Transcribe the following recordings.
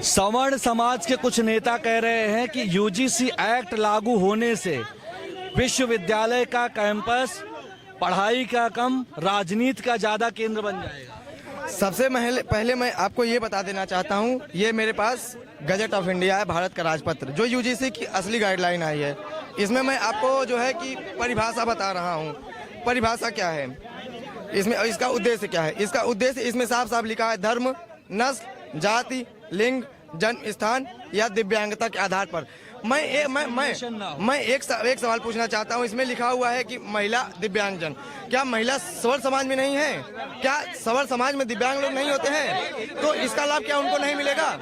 सवर्ण समाज के कुछ नेता कह रहे हैं कि यूजीसी एक्ट लागू होने से विश्वविद्यालय का कैंपस पढ़ाई का कम राजनीति का ज्यादा केंद्र बन जाएगा। सबसे पहले मैं आपको ये बता देना चाहता हूँ, ये मेरे पास गजट ऑफ इंडिया है, भारत का राजपत्र, जो यूजीसी की असली गाइडलाइन आई है। इसमें मैं आपको जो है कि परिभाषा बता रहा हूँ। परिभाषा क्या है, इसमें इसका उद्देश्य क्या है। इसका उद्देश्य इसमें साफ साफ लिखा है, धर्म, नस्ल, जाति, लिंग, जन्म स्थान या दिव्यांगता के आधार पर। मैं एक सवाल पूछना चाहता हूं। इसमें लिखा हुआ है कि महिला दिव्यांगजन, क्या महिला सवर्ण समाज में नहीं है? क्या सवर्ण समाज में दिव्यांग लोग नहीं होते हैं? तो इसका लाभ क्या उनको नहीं मिलेगा?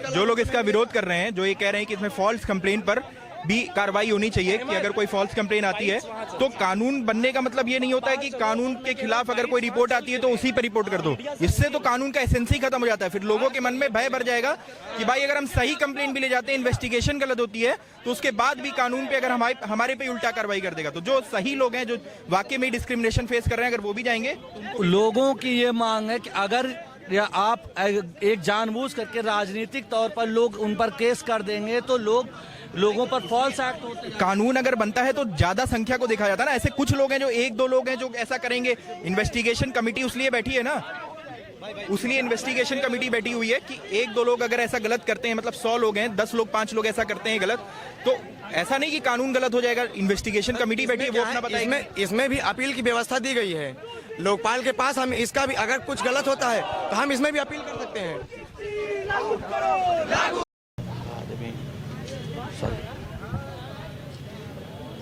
जो लोग इसका विरोध कर रहे हैं, जो ये कह रहे हैं कि इसमें फॉल्स कंप्लेन पर भी कार्रवाई होनी चाहिए, कि अगर कोई फॉल्स कंप्लेन आती है तो कानून बनने का मतलब ये नहीं होता है कि कानून के खिलाफ अगर कोई रिपोर्ट आती है तो उसी पर रिपोर्ट कर दो। इससे तो कानून का एसेंस ही खत्म हो जाता है। फिर लोगों के मन में भय भर जाएगा कि भाई अगर हम सही कंप्लेन भी ले जाते हैं, इन्वेस्टिगेशन गलत होती है, तो उसके बाद भी कानून पे अगर हमारे पे उल्टा कार्रवाई कर देगा। तो जो सही लोग हैं, जो वाकई में डिस्क्रिमिनेशन फेस कर रहे हैं, अगर वो भी जाएंगे। लोगों की ये मांग है कि अगर या आप एक जानबूझ करके राजनीतिक तौर पर लोग उन पर केस कर देंगे तो लोगों पर फॉल्स एक्ट होते हैं। कानून अगर बनता है तो ज्यादा संख्या को देखा जाता है ना। ऐसे कुछ लोग हैं, जो एक दो लोग हैं जो ऐसा करेंगे। इन्वेस्टिगेशन कमेटी उसलिए बैठी है ना, उसलिए इन्वेस्टिगेशन कमेटी बैठी हुई है कि एक दो लोग अगर ऐसा गलत करते हैं, मतलब 100 लोग हैं, 10 लोग 5 लोग ऐसा करते हैं गलत, तो ऐसा नहीं कि कानून गलत हो जाएगा। इन्वेस्टिगेशन कमेटी बैठी है, वो अपना बताएगी। इसमें भी अपील की व्यवस्था दी गई है। लोकपाल के पास हम इसका भी, अगर कुछ गलत होता है तो हम इसमें भी अपील कर सकते हैं।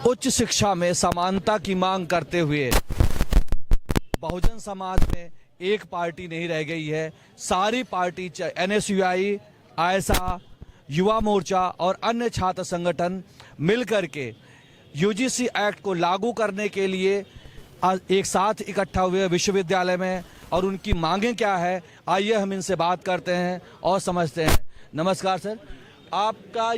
उच्च शिक्षा में समानता की मांग करते हुए बहुजन समाज में एक पार्टी नहीं रह गई है। सारी पार्टी, एनएसयूआई, आयसा, युवा मोर्चा और अन्य छात्र संगठन मिलकर के यूजीसी एक्ट को लागू करने के लिए एक साथ इकट्ठा हुए विश्वविद्यालय में, और उनकी मांगें क्या है, आइए हम इनसे बात करते हैं और समझते हैं। नमस्कार सर, आपका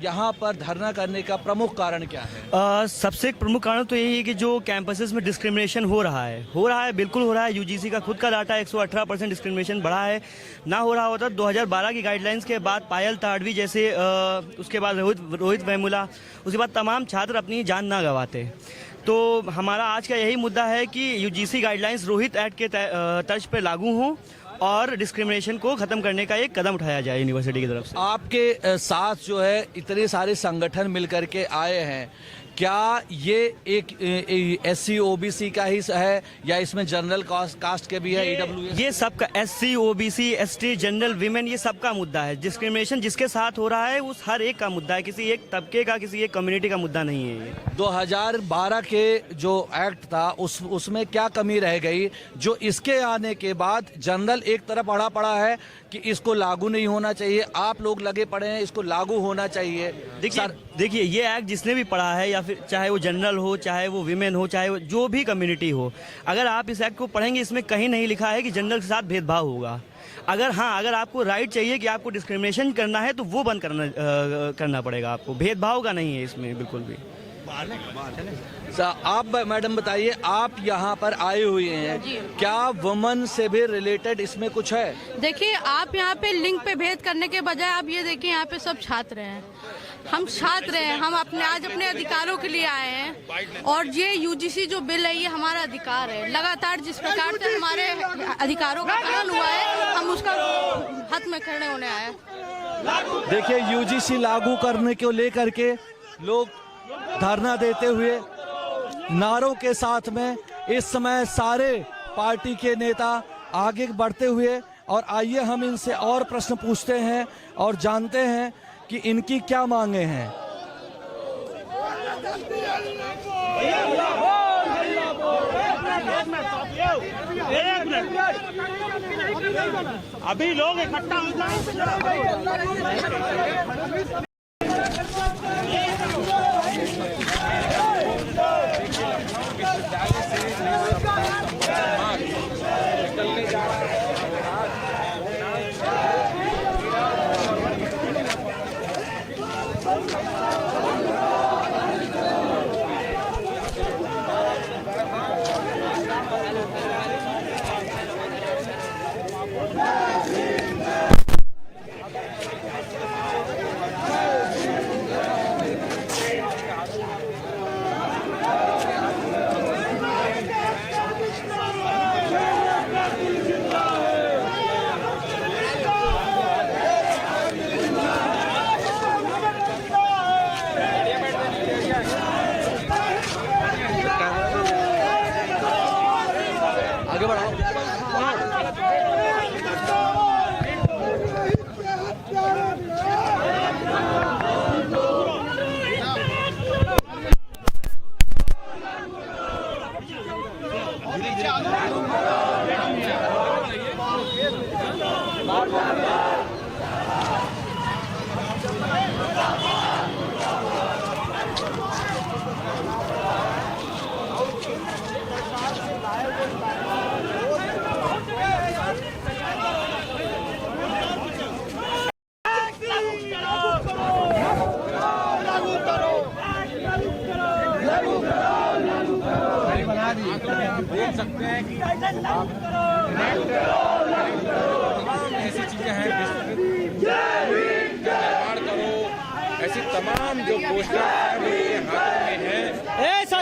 यहाँ पर धरना करने का प्रमुख कारण क्या है? सबसे प्रमुख कारण तो यही है कि जो कैंपसेस में डिस्क्रिमिनेशन हो रहा है, बिल्कुल हो रहा है। यूजीसी का खुद का डाटा 118% डिस्क्रिमिनेशन बढ़ा है। ना हो रहा होता 2012 की गाइडलाइंस के बाद पायल ताड़वी जैसे, उसके बाद रोहित वेमुला, उसके बाद तमाम छात्र अपनी जान ना गंवाते। तो हमारा आज का यही मुद्दा है कि यूजीसी गाइडलाइंस रोहित एक्ट के तर्ज पर लागू हों और डिस्क्रिमिनेशन को खत्म करने का एक कदम उठाया जाए यूनिवर्सिटी की तरफ से। आपके साथ जो है इतने सारे संगठन मिलकर के आए हैं, क्या ये एक एससी ओबीसी का ही है या इसमें जनरल कास्ट के भी है? ईडब्ल्यूएस, ये सबका, SC OBC ST general women, ये सबका मुद्दा है। डिस्क्रिमिनेशन जिसके साथ हो रहा है उस हर एक का मुद्दा है, किसी एक तबके का, किसी एक कम्युनिटी का मुद्दा नहीं है ये। 2012 के जो एक्ट था उसमें क्या कमी रह गई जो इसके आने के बाद जनरल एक तरफ अड़ा पड़ा है कि इसको लागू नहीं होना चाहिए, आप लोग लगे पड़े हैं इसको लागू होना चाहिए? देखिए ये एक्ट जिसने भी पढ़ा है, या फिर चाहे वो जनरल हो, चाहे वो विमेन हो, चाहे वो जो भी कम्युनिटी हो, अगर आप इस एक्ट को पढ़ेंगे, इसमें कहीं नहीं लिखा है कि जनरल के साथ भेदभाव होगा। अगर आपको राइट चाहिए कि आपको डिस्क्रिमिनेशन करना है तो वो बंद करना पड़ेगा आपको। भेदभाव का नहीं है इसमें बिल्कुल भी। आप मैडम बताइए, आप यहाँ पर आए हुए हैं, क्या वुमन से भी रिलेटेड इसमें कुछ है? देखिए, आप यहाँ पे लिंग पे भेद करने के बजाय आप ये देखिए, यहाँ पे सब छात्र हैं, हम छात्र हैं, हम आज अपने अधिकारों के लिए आए हैं। और ये यूजीसी जो बिल है ये हमारा अधिकार है। लगातार जिस प्रकार से हमारे अधिकारों का हनन हुआ है, हम उसका हक में खड़े होने आए हैं। देखिए, यूजीसी लागू करने को लेकर के लोग धरना देते हुए नारों के साथ में इस समय सारे पार्टी के नेता आगे बढ़ते हुए, और आइए हम इनसे और प्रश्न पूछते हैं और जानते हैं कि इनकी क्या मांगे हैं। अभी लोग इकट्ठा हो जाए। देख सकते हैं कि ऐसी चीजें हैं निर्माण करो, ऐसी तमाम जो पोस्टर हाथों में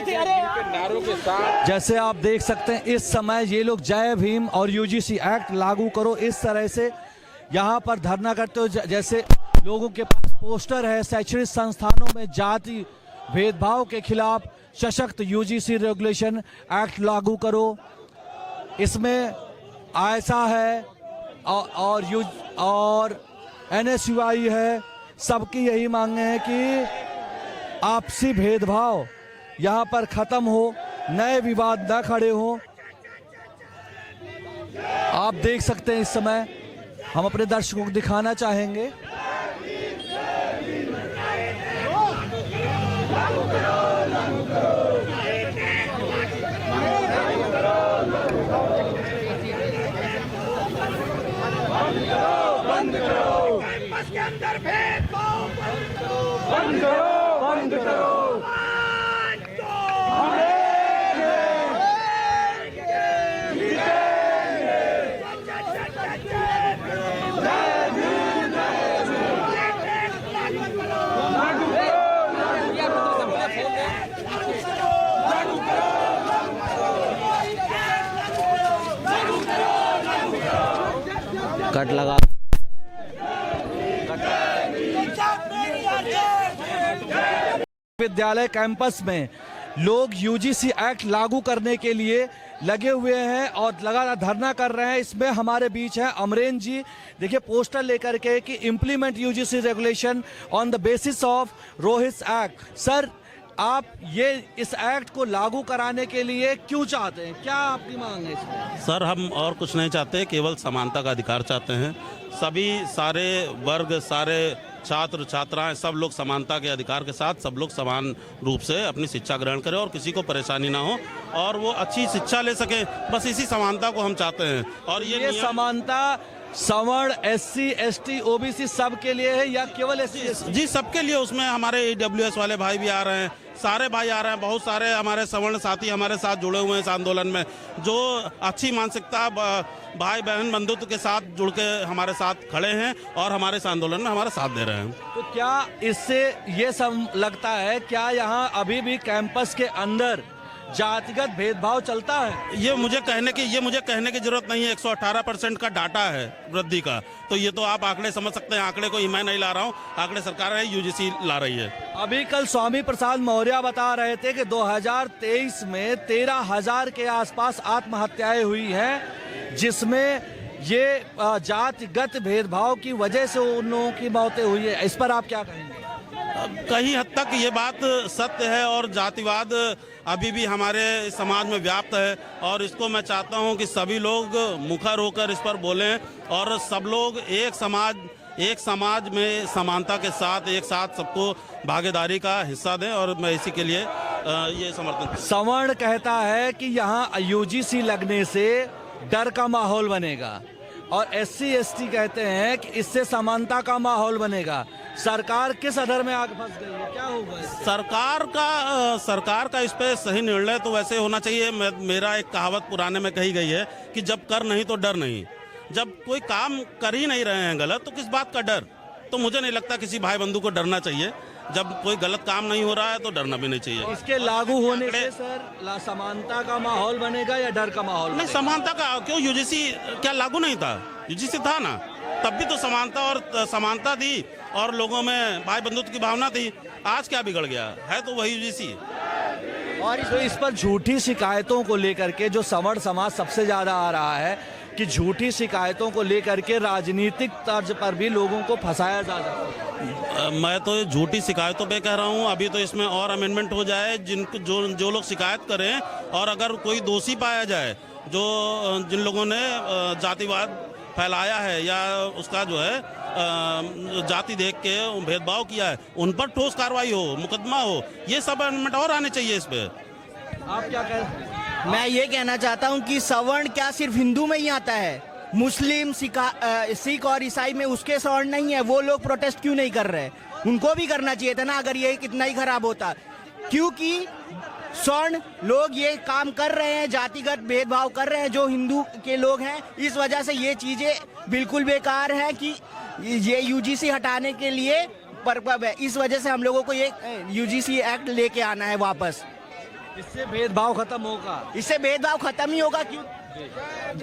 है नारों के साथ। जैसे आप देख सकते हैं इस समय ये लोग जय भीम और यूजीसी एक्ट लागू करो इस तरह से यहाँ पर धरना करते हो। जैसे लोगों के पास पोस्टर है, शैक्षणिक संस्थानों में जाति भेदभाव के खिलाफ सशक्त यूजीसी रेगुलेशन एक्ट लागू करो, इसमें आयसा है और एनएसयूआई है। सबकी यही मांगे हैं कि आपसी भेदभाव यहाँ पर खत्म हो, नए विवाद न खड़े हो। आप देख सकते हैं इस समय हम अपने दर्शकों को दिखाना चाहेंगे। बंद करो, बस के अंदर भेदभाव बंद करो, बंद करो। कट लगा विद्यालय कैंपस में लोग यूजीसी एक्ट लागू करने के लिए लगे हुए हैं और लगातार धरना कर रहे हैं। इसमें हमारे बीच है अमरेन जी, देखिए पोस्टर लेकर के कि implement UGC regulation on the basis of Rohit act. Sir, आप ये इस एक्ट को लागू कराने के लिए क्यों चाहते हैं, क्या आपकी मांग है इसमें? सर, हम और कुछ नहीं चाहते, केवल समानता का अधिकार चाहते हैं। सभी सारे वर्ग, सारे छात्र छात्राएं, सब लोग समानता के अधिकार के साथ सब लोग समान रूप से अपनी शिक्षा ग्रहण करें और किसी को परेशानी ना हो और वो अच्छी शिक्षा ले सकें। बस इसी समानता को हम चाहते हैं। और ये समानता सवर्ण, एससी, एसटी, ओबीसी सब के लिए है या केवल एससी? जी, सबके लिए। उसमें हमारे ईडब्ल्यूएस वाले भाई भी आ रहे हैं, सारे भाई आ रहे हैं, बहुत सारे हमारे सवर्ण साथी हमारे साथ जुड़े हुए हैं इस आंदोलन में, जो अच्छी मानसिकता भाई बहन बंधुत्व के साथ जुड़ के हमारे साथ खड़े हैं और हमारे इस आंदोलन में हमारा साथ दे रहे हैं। तो क्या इससे ये सब लगता है, क्या यहाँ अभी भी कैंपस के अंदर जातिगत भेदभाव चलता है? ये मुझे कहने की जरूरत नहीं है। 118% का डाटा है वृद्धि का, तो ये तो आप आंकड़े समझ सकते हैं। आंकड़े को ही मैं नहीं ला रहा हूँ, आंकड़े सरकार है, यूजीसी ला रही है। अभी कल स्वामी प्रसाद मौर्य बता रहे थे कि 2023 में 13,000 के आसपास आत्महत्याएं हुई हैं, जिसमें ये जातिगत भेदभाव की वजह से उन लोगों की मौतें हुई है। इस पर आप क्या कहेंगे? कहीं हद तक ये बात सत्य है और जातिवाद अभी भी हमारे समाज में व्याप्त है और इसको मैं चाहता हूं कि सभी लोग मुखर होकर इस पर बोलें और सब लोग एक समाज में समानता के साथ एक साथ सबको भागीदारी का हिस्सा दें और मैं इसी के लिए ये समर्थन। सवर्ण कहता है कि यहाँ यूजीसी लगने से डर का माहौल बनेगा और एससी एसटी कहते हैं कि इससे समानता का माहौल बनेगा। सरकार किस अधर में आग फंस गई है, क्या होगा? सरकार का इस पे सही निर्णय तो वैसे होना चाहिए। मेरा एक कहावत पुराने में कही गई है कि जब कर नहीं तो डर नहीं। जब कोई काम कर ही नहीं रहे हैं गलत, तो किस बात का डर? तो मुझे नहीं लगता किसी भाई बंधु को डरना चाहिए। जब कोई गलत काम नहीं हो रहा है तो डरना भी नहीं चाहिए। इसके लागू होने से सर समानता का माहौल बनेगा या डर का माहौल? नहीं, समानता का क्यों? यूजीसी क्या लागू नहीं था? यूजीसी था ना, तब भी तो समानता थी और लोगों में भाई बंधुत्व की भावना थी। आज क्या बिगड़ गया है? तो वही यूजीसी। और तो इस पर झूठी शिकायतों को लेकर के जो सवर्ण समाज सबसे ज्यादा आ रहा है कि झूठी शिकायतों को लेकर के राजनीतिक तर्ज पर भी लोगों को फंसाया जा सकता है। मैं तो झूठी शिकायतों पे कह रहा हूँ, अभी तो इसमें और अमेंडमेंट हो जाए। जो लोग शिकायत करें और अगर कोई दोषी पाया जाए, जिन लोगों ने जातिवाद फैलाया है या उसका जो है जाति देख के भेदभाव किया है, उन पर ठोस कार्रवाई हो, मुकदमा हो, ये सब अमेंडमेंट और आने चाहिए इस पे। आप क्या कह रहे हैं? मैं ये कहना चाहता हूँ कि सवर्ण क्या सिर्फ हिंदू में ही आता है? मुस्लिम, सिख और ईसाई में उसके सवर्ण नहीं है? वो लोग प्रोटेस्ट क्यों नहीं कर रहे? उनको भी करना चाहिए था ना, अगर ये कितना ही खराब होता। क्योंकि सवर्ण लोग ये काम कर रहे हैं, जातिगत भेदभाव कर रहे हैं जो हिंदू के लोग हैं। इस वजह से ये चीजें बिल्कुल बेकार है कि ये यूजीसी हटाने के लिए पर्पज है। इस वजह से हम लोगों को ये यूजीसी एक्ट लेके आना है वापस। इससे भेदभाव खत्म होगा? इससे भेदभाव खत्म ही होगा। क्यों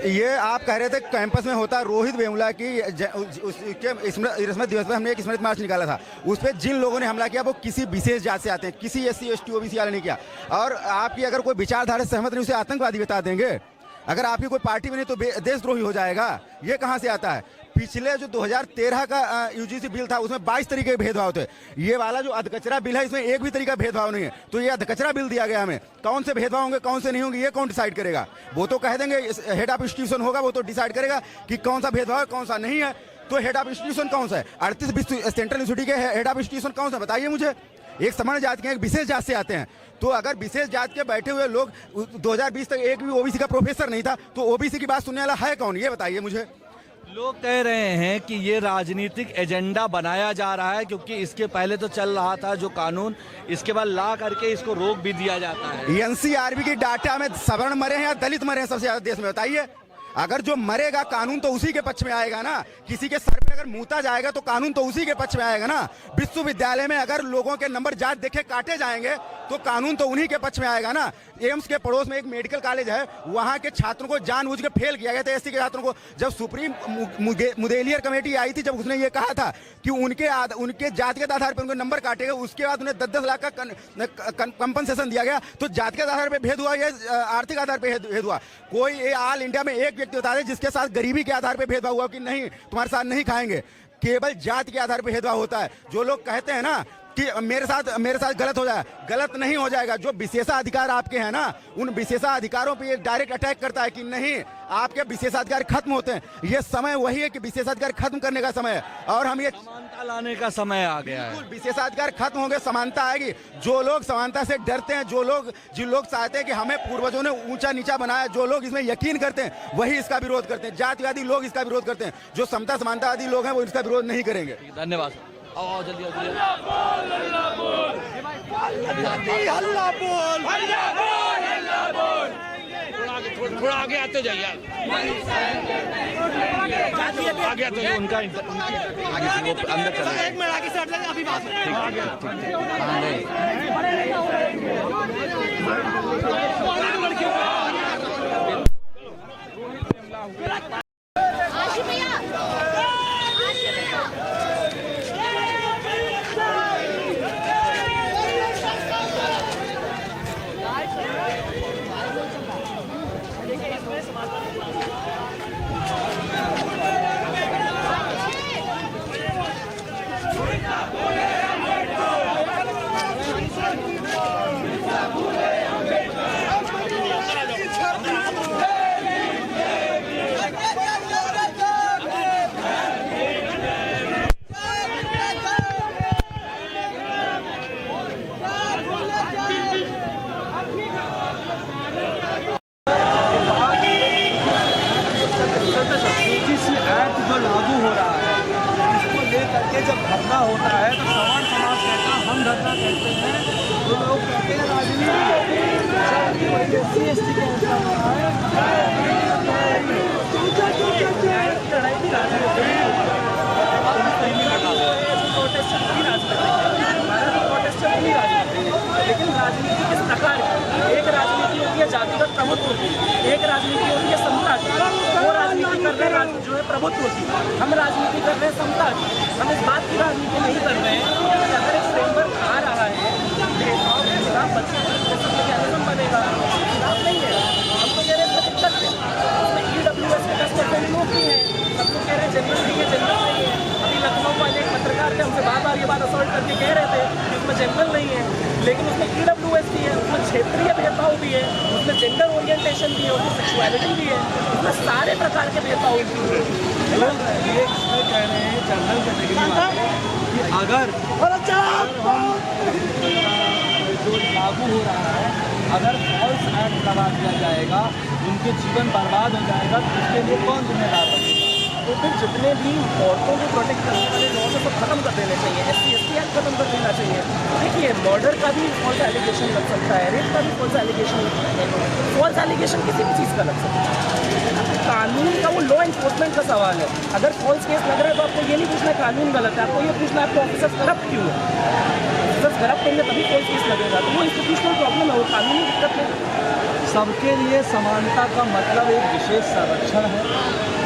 ये आप कह रहे थे कैंपस में होता रोहित वेमुला की स्मृति दिवस पर हमने एक स्मृति मार्च निकाला था, उस पर जिन लोगों ने हमला किया वो किसी विशेष जात से आते हैं, किसी SC ST OBC वाले नहीं किया। और आपकी अगर कोई विचारधारा से सहमत नहीं उसे आतंकवादी बता देंगे? अगर आपकी कोई पार्टी में नहीं तो देशद्रोही हो जाएगा? ये कहाँ से आता है? पिछले जो 2013 का यूजीसी बिल था उसमें 22 तरीके के भेदभाव थे। ये वाला जो अधकचरा बिल है इसमें एक भी तरीका भेदभाव नहीं है। तो ये अधकचरा बिल दिया गया हमें, कौन से भेदभाव होंगे कौन से नहीं होंगे ये कौन डिसाइड करेगा? वो तो कह देंगे, हेड ऑफ इंस्टीट्यूशन होगा, वो तो डिसाइड करेगा कि कौन सा भेदभाव है कौन सा नहीं है। तो हेड ऑफ इंस्टीट्यूशन कौन सा है? 38 सेंट्रल यूनिवर्सिटी के हेड ऑफ इंस्टीट्यूशन कौन सा बताइए मुझे? एक समान जात के एक विशेष जात से आते हैं। तो अगर विशेष जात के बैठे हुए लोग 2020 तक एक भी ओबीसी का प्रोफेसर नहीं था तो ओबीसी की बात सुनने वाला है कौन? ये बताइए मुझे। लोग कह रहे हैं कि ये राजनीतिक एजेंडा बनाया जा रहा है, क्योंकि इसके पहले तो चल रहा था जो कानून, इसके बाद ला करके इसको रोक भी दिया जाता है। NCRB की डाटा में सवर्ण मरे हैं या दलित मरे हैं सबसे ज्यादा देश में? बताइए। अगर जो मरेगा कानून तो उसी के पक्ष में आएगा ना। किसी के सर पे अगर मूता जाएगा तो कानून तो उसी के पक्ष में आएगा ना। विश्वविद्यालय में अगर लोगों के नंबर जात देखे काटे जाएंगे तो कानून तो उन्हीं के पक्ष में आएगा ना। एम्स के पड़ोस में एक मेडिकल कॉलेज है, वहां के छात्रों को जानबूझ के फेल किया गया था, SC के छात्रों को। जब सुप्रीम मुदेलियर कमेटी आई थी, जब उसने ये कहा था कि उनके जातिगत आधार पर उनके नंबर काटे गए, उसके बाद उन्हें 10-10 लाख का कंपनसेशन दिया गया। तो जातिगत आधार पर भेद हुआ या आर्थिक आधार पर भेद हुआ? कोई ऑल इंडिया में एक व्यक्ति बता दे जिसके साथ गरीबी के आधार पर भेदभाव हुआ कि नहीं तुम्हारे साथ नहीं खाएंगे? केवल जाति के आधार पर भेदभाव होता है। जो लोग कहते हैं ना कि मेरे साथ गलत हो जाए, गलत नहीं हो जाएगा। जो विशेषाधिकार आपके हैं ना, उन विशेषाधिकारों पे ये डायरेक्ट अटैक करता है कि नहीं आपके विशेषाधिकार खत्म होते हैं। ये समय वही है कि विशेषाधिकार खत्म करने का समय है और हम ये समानता लाने का समय आ गया है। विशेषाधिकार खत्म होंगे, समानता आएगी। जो लोग समानता से डरते हैं, जिन लोग चाहते हैं कि हमें पूर्वजों ने ऊंचा नीचा बनाया, जो लोग इसमें यकीन करते हैं वही इसका विरोध करते हैं। जातिवादी लोग इसका विरोध करते हैं। जो समता समानतावादी लोग हैं वो इसका विरोध नहीं करेंगे। धन्यवाद। आओ जल्दी थोड़ा आगे आते जाइए, आगे आते जाइए। उनका अंदर चला एक मिनट आगे से हट जाइए, अभी बात जब धरना होता है तो सवर्ण समाज कहता है हम धरना करते हैं, तो लोग कहते हैं लेकिन राजनीति किस प्रकार की? एक राजनीति होती है जातिगत प्रभुत्व की, एक राजनीति होती है समता की। वो राजनीति कर रहे हैं जो है प्रभुत्व की, हम राजनीति कर रहे हैं समता की। हम इस बात की राजनीति नहीं कर रहे हैं कि अगर एक फ्रेमवर्क आ रहा है भेदभाव के खिलाफ मैकेनिज्म बनेगा, खिलाफ नहीं है। हम तो कह रहे हैं दिक्कत है, उसमें EWS के 10% लोग भी हैं, सब लोग कह रहे हैं जनरल नहीं है, जनरल नहीं है। अभी लखनऊ वाले एक पत्रकार थे, हमसे बार बार ये बात असॉल्ट करके कह रहे थे कि उसमें जनरल नहीं है, लेकिन उसमें EWS भी है, उसमें क्षेत्रीय भेदभाव भी है, उसमें जेंडर ओरिएंटेशन भी है, उसमें सेक्सुअलिटी भी है, उसमें सारे प्रकार के भेदभाव भी है। लोग ये इसमें कह रहे हैं जनरल कैटेगरी वाले कि अगर जो लागू हो रहा है, अगर फॉल्स एक्ट लगा दिया जाएगा, उनके जीवन बर्बाद हो जाएगा, तो इसके लिए कौन जिम्मेदार बनेगा? तो फिर जितने भी औरतों को प्रोटेक्ट करने वाले लॉज है सब खत्म कर देने चाहिए, SC/ST एक्ट खत्म कर देना चाहिए। देखिए मर्डर का भी फॉल्स एलिगेशन लग सकता है, रेप का भी फॉल्स एलिगेशन लग सकता है, फॉल्स एलिगेशन किसी भी चीज़ का लग सकता है। कानून का वो लॉ इन्फोर्समेंट का सवाल है। अगर फॉल्स केस लग रहा है तो आपको ये नहीं पूछना कानून गलत है, आपको ये पूछना आपके ऑफिसर्स करप्ट क्यों है। ऑफिसर्स करप्ट होंगे तभी फॉल्स केस लगेगा, तो वो इंस्टीट्यूशनल प्रॉब्लम है, वो कानूनी दिक्कत है। सबके लिए समानता का मतलब एक विशेष संरक्षण है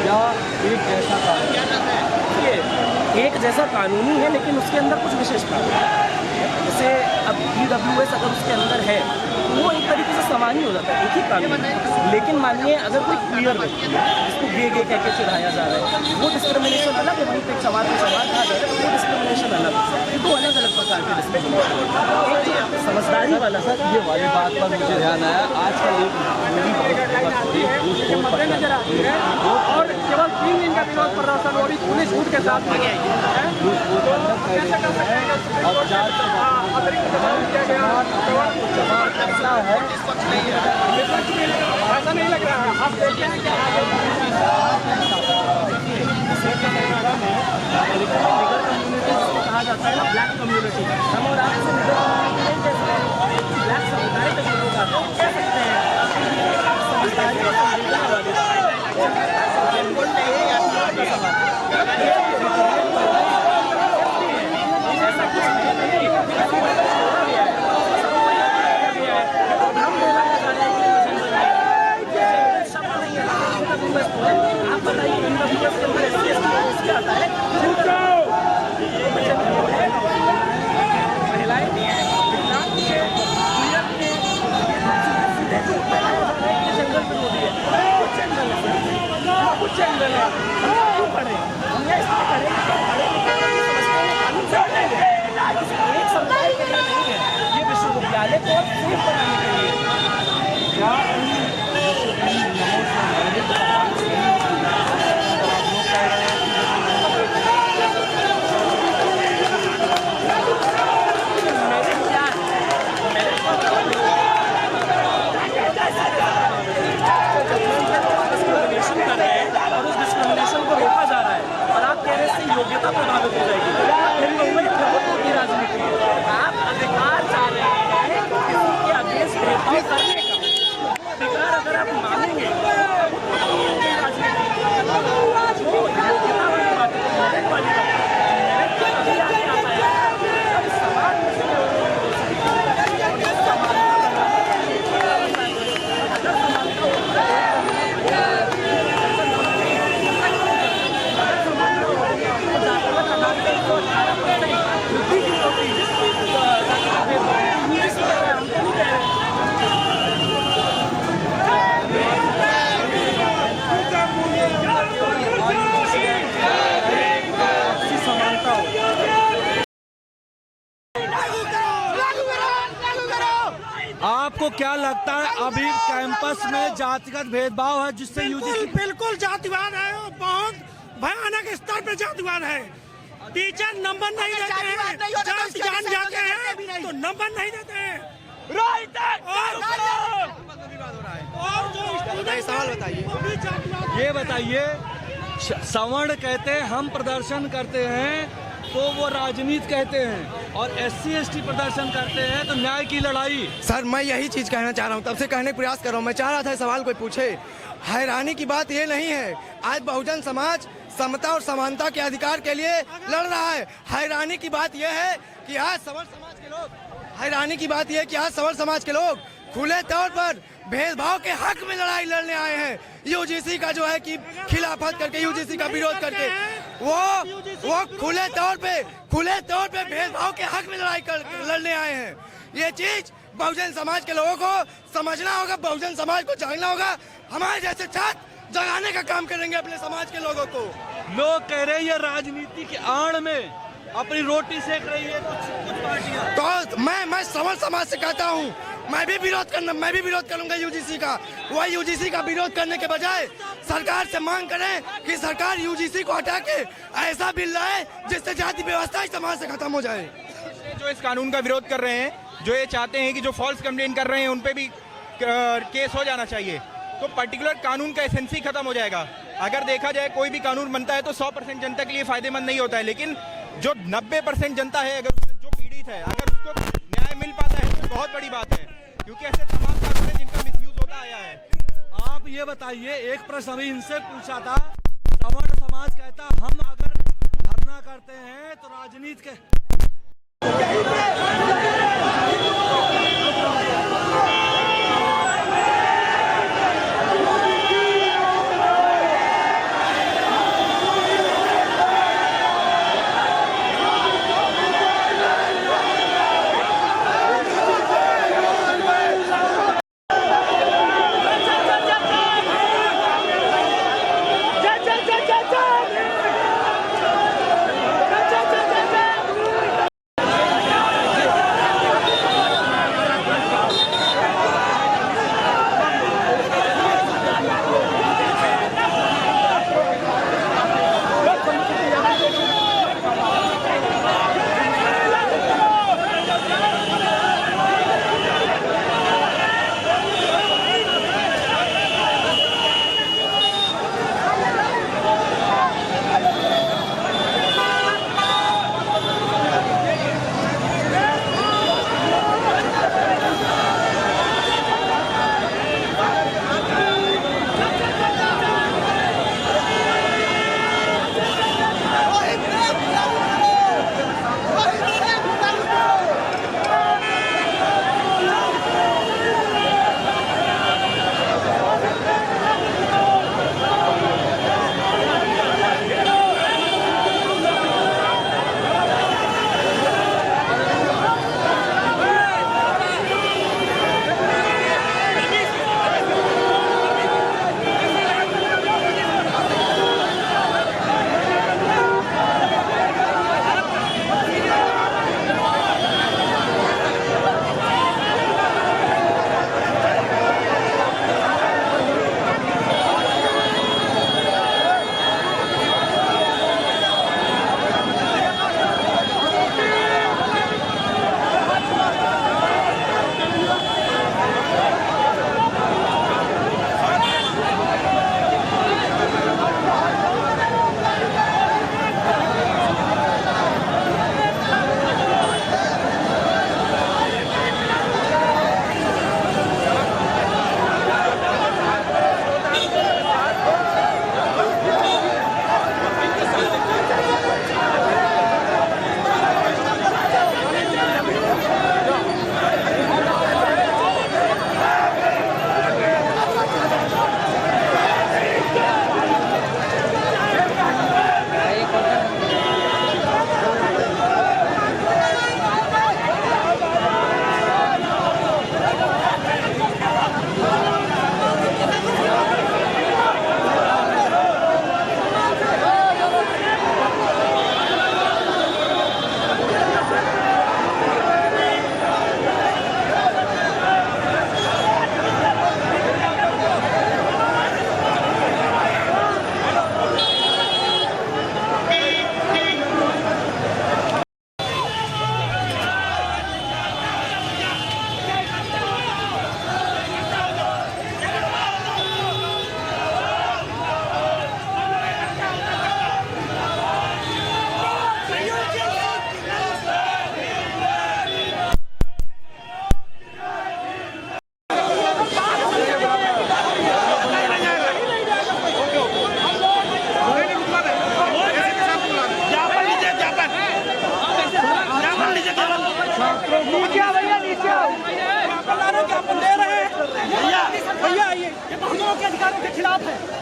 या एक जैसा कानून? ये एक जैसा कानूनी है, लेकिन उसके अंदर कुछ विशेषता है। जैसे अब EWS अगर उसके अंदर है तो वो एक तरीके से समान ही हो जाता है, एक ही कानून। लेकिन मानिए अगर कोई क्लियर व्यक्ति है जिसको गे कह के चिढ़ाया जा रहा है, वो डिस्क्रिमिनेशन अलग है, वहीं पे एक सवाल पे सवाल कहा जा रहा है, वो डिस्क्रिमिनेशन अलग है। तो अलग अलग प्रकार के डिस्क्रिमिनेशन, एक समझदारी वाला सर ये वाली बात पर मुझे ध्यान आया, आजकल एक मूवी बहुत और केवल 3 दिन का विरोध प्रदर्शन और पुलिस छूट के साथ ऐसा नहीं लग रहा है। आप देखिए कहा जाता है ना ब्लैक कम्युनिटी, हम और आपसे ब्लैक समुदाय तक लोग आते हैं, कह सकते हैं आप बताइए एक समुदाय के लिए नहीं है ये विश्वविद्यालय को सेफ बनाने के लिए। और उस डिस्क्रिमिनेशन को रोका जा रहा है और आप कह रहे हैं इससे योग्यता प्रभावित हो जाएगी, फिर वही प्रभुत्व की राजनीति है। आप अधिकार चाह रहे हैं किसी के अगेंस्ट भेदभाव करने का, अधिकार अगर आप मांगेंगे आपको क्या लगता है अभी कैंपस में जातिगत भेदभाव है जिससे यूजीसी? बिल्कुल जातिवाद है, बहुत भयानक स्तर पे जातिवाद है। टीचर नंबर नहीं देते हैं, जान जाते हैं तो नंबर नहीं देते हैं। और जो सवाल बताइए, ये बताइए, सवर्ण कहते हैं हम प्रदर्शन करते हैं तो वो राजनीति कहते हैं, और SC/ST प्रदर्शन करते हैं तो न्याय की लड़ाई। सर मैं यही चीज कहना चाह रहा हूँ, तब से कहने का प्रयास कर रहा हूँ। मैं चाह रहा था सवाल कोई पूछे। हैरानी की बात ये नहीं है, आज बहुजन समाज समता और समानता के अधिकार के लिए लड़ रहा है। हैरानी की बात यह है कि आज सवर्ण समाज के लोग खुले तौर पर भेदभाव के हक में लड़ाई लड़ने आए हैं। यूजीसी का जो है कि खिलाफत करके, यूजीसी का विरोध करके वो खुले तौर पे भेदभाव के हक में लड़ाई लड़ने आए हैं। ये चीज बहुजन समाज के लोगों को समझना होगा, बहुजन समाज को जानना होगा। हमारे जैसे छात्र जगाने का काम करेंगे अपने समाज के लोगों को। लोग कह रहे हैं ये राजनीति की आड़ में अपनी रोटी सेक रही है कुछ पार्टियां। तो मैं सवर्ण समाज से कहता हूँ, मैं भी विरोध करूंगा यूजीसी का। वह यूजीसी का विरोध करने के बजाय सरकार से मांग करें कि सरकार यूजीसी को हटा के ऐसा बिल लाए जिससे जाति व्यवस्था इस समाज से खत्म हो जाए। जो इस कानून का विरोध कर रहे हैं, जो ये चाहते हैं कि जो फॉल्स कंप्लेन कर रहे हैं उन पे भी केस हो जाना चाहिए, तो पर्टिकुलर कानून का एसेंस ही खत्म हो जाएगा। अगर देखा जाए कोई भी कानून बनता है तो 100% जनता के लिए फायदेमंद नहीं होता है, लेकिन जो 90% जनता है, अगर जो पीड़ित है, अगर उसको न्याय मिल पाता है तो बहुत बड़ी बात है, क्योंकि ऐसे तमाम कानून हैं जिनका मिसयूज होता आया है। आप ये बताइए, एक प्रश्न अभी इनसे पूछा था, सवर्ण समाज कहता हम अगर धरना करते हैं तो राजनीति के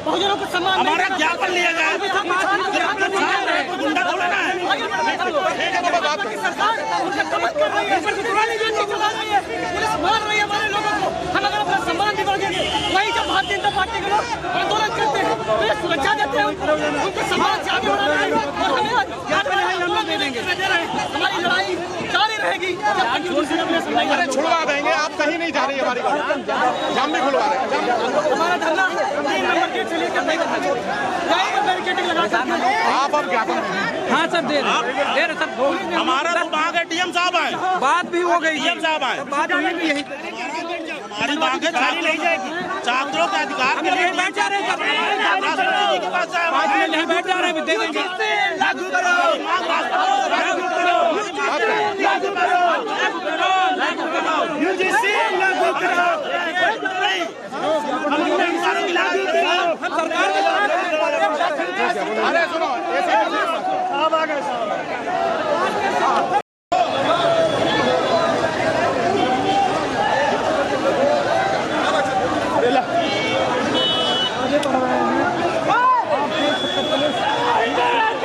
बहुजनों को सम्मान हमारा ज्ञापन लिया जाए। पुलिस मार रही है हमारे लोगों को, हम अगर अपना सम्मान नहीं मांगेंगे, वही जब भारतीय जनता पार्टी के लोग आंदोलन करते हैं तो ये सुरक्षा देते हैं, उनको सम्मान से आगे बढ़ाना है और हमें आंदोलन दे देंगे। हमारी लड़ाई जारी रहेगी। अरे छुड़वा देंगे, आप कहीं नहीं जा रही हमारी गाड़ी, जाम भी खुलवा रहे हैं। हमारा धरना 3 नंबर गेट से लेकर बैरिकेडिंग लगा। आप अब ज्ञापन दें। हाँ सर, दे रहे सर। हमारा तो मांग है डीएम साहब आए, बात भी हो गई, डीएम साहब आए, बात हुई भी यही। हमारी मांग है छात्रों के अधिकार के लिए बैठ जा रहे हैं, के पास जाए। 5 मिनट नहीं बैठ जा रहे हैं, दे देंगे। लागू करो, लागू करो, लागू करो, यूजीसी लागू करो, लागू करो। हम सरकार के अरे सुनो, साहब आ गए साहब।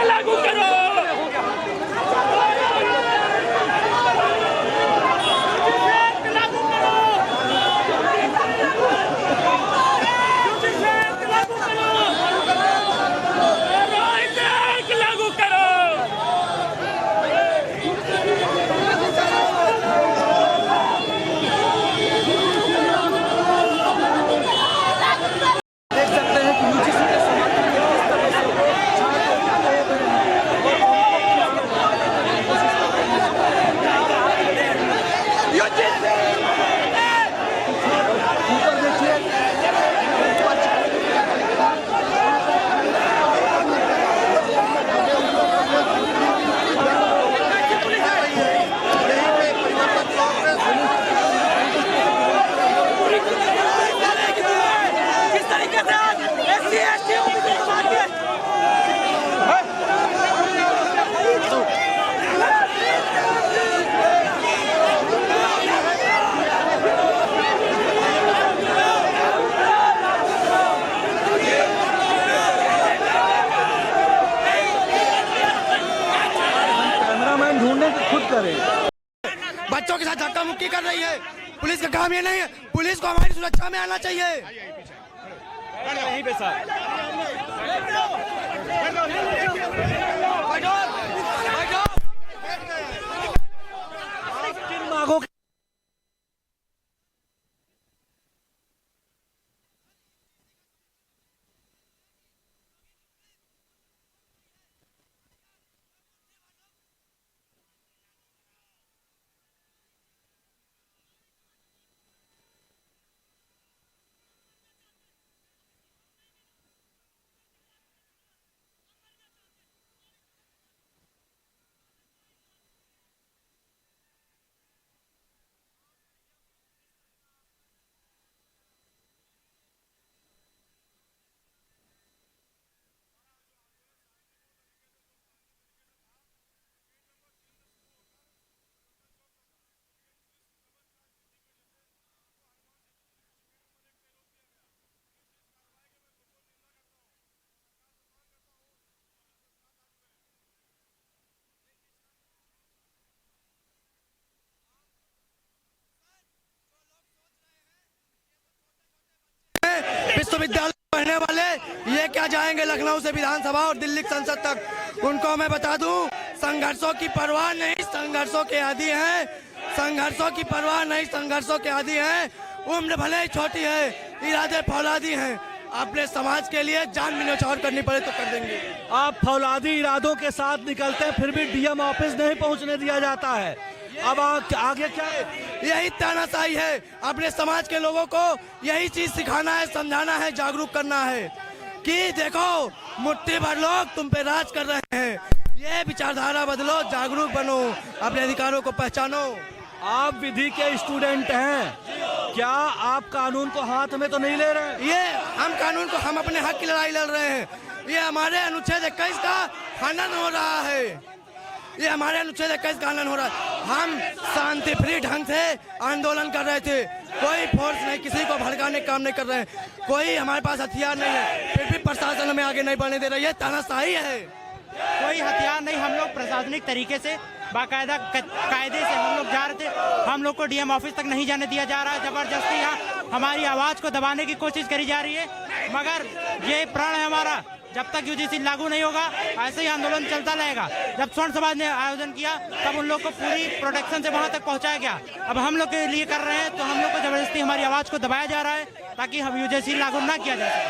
लागू करो। लागू करो। देख सकते हैं कि यूजीसी के समर्थन में किस तरह से ऊपर देखिए, किस तरीके से आज SC ST OBC समाज के कैमरामैन ढूंढने की खुद करें। बच्चों के साथ धक्का मुक्की कर रही है। पुलिस का काम ये नहीं है, पुलिस को हमारी सुरक्षा में आना चाहिए। यहीं पे सर किन मांगों के विश्वविद्यालय पढ़ने वाले ये क्या जाएंगे लखनऊ से विधानसभा और दिल्ली की संसद तक। उनको मैं बता दूं, संघर्षों की परवाह नहीं, संघर्षों के आदी हैं। संघर्षों की परवाह नहीं, संघर्षों के आदी हैं। उम्र भले ही छोटी है, इरादे फौलादी हैं। अपने समाज के लिए जान भी न्यौछावर करनी पड़े तो कर देंगे। आप फौलादी इरादों के साथ निकलते हैं, फिर भी डीएम ऑफिस नहीं पहुंचने दिया जाता है। अब आगे क्या है? यही तानाशाही है। अपने समाज के लोगों को यही चीज सिखाना है, समझाना है, जागरूक करना है कि देखो मुट्ठी भर लोग तुम पे राज कर रहे हैं। ये विचारधारा बदलो, जागरूक बनो, अपने अधिकारों को पहचानो। आप विधि के स्टूडेंट हैं, क्या आप कानून को हाथ में तो नहीं ले रहे? ये हम कानून को, हम अपने हक की लड़ाई लड़ रहे हैं। ये हमारे अनुच्छेद 21 का खंडन हो रहा है। ये हमारे अनुच्छेद 21 का खंडन हो रहा है। हम शांति प्रिय ढंग से आंदोलन कर रहे थे, कोई फोर्स नहीं, किसी को भड़काने का काम नहीं कर रहे हैं, कोई हमारे पास हथियार नहीं है, फिर भी प्रशासन हमें आगे नहीं बढ़ने दे रही है। तानाशाही है। कोई हथियार नहीं, हम लोग प्रशासनिक तरीके से बाकायदा कायदे से हम लोग जा रहे थे। हम लोग को डीएम ऑफिस तक नहीं जाने दिया जा रहा है। जबरदस्ती यहाँ हमारी आवाज को दबाने की कोशिश करी जा रही है, मगर ये प्रण है हमारा जब तक यूजीसी लागू नहीं होगा ऐसे ही आंदोलन चलता रहेगा। जब स्वर्ण समाज ने आयोजन किया तब उन लोग को पूरी प्रोटेक्शन से वहां तक पहुंचाया गया। अब हम लोग के लिए कर रहे हैं तो हम लोग को जबरदस्ती हमारी आवाज को दबाया जा रहा है ताकि हम यूजीसी लागू ना किया जा सके।